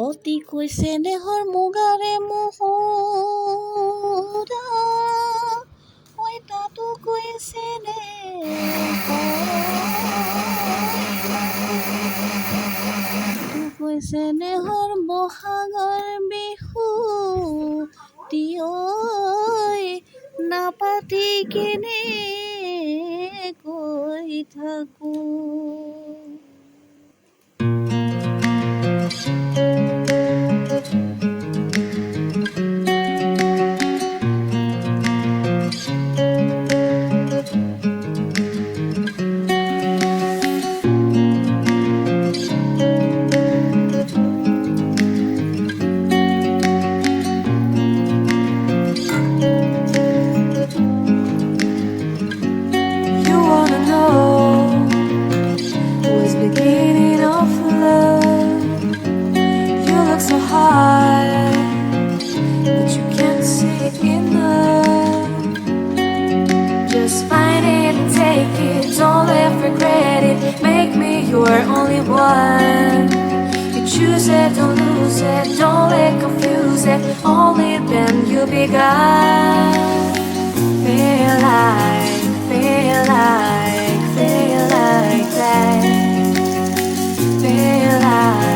অতিকৈ চেনেহৰ মুগাৰে মোহৰা ঐ তাতোকৈ চেনেহৰ বহাগৰ বিহু ঐ নাপাতি কেনে কৈ থাকো। But you can't see enough. Just find it and take it, don't let regret it. Make me your only one. You choose it, don't lose it, don't let confuse it. Only then you'll be gone. Feel like that. Feel like that. Feel like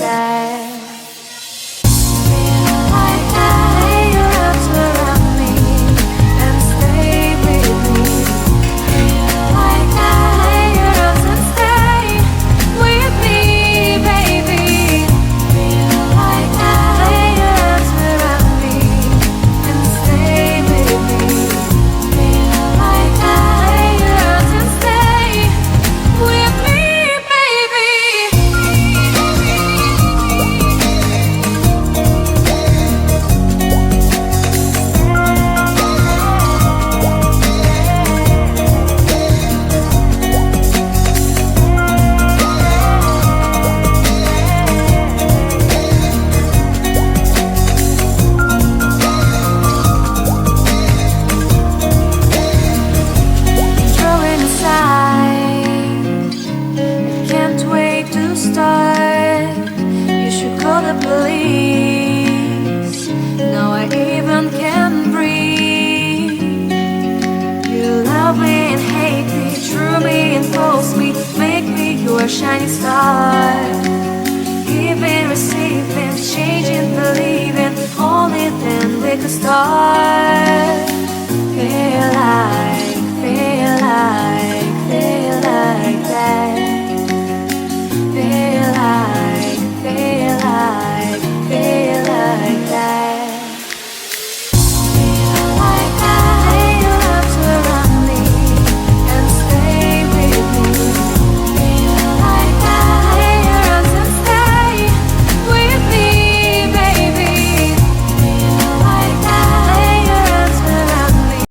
that. Lay your arms around me and stay with me. Feel like that. Lay your arms and stay with me, baby. Feel like that. Lay your arms around me and stay with me. Feel like that. Lay your arms and stay with me, baby. Throwing aside, I can't wait to start. You should call the police. Now I even can't breathe. You love me and hate me, true me and false me, make me your shining star. Giving, receiving, changing, believing, only then we could start. Feel like that.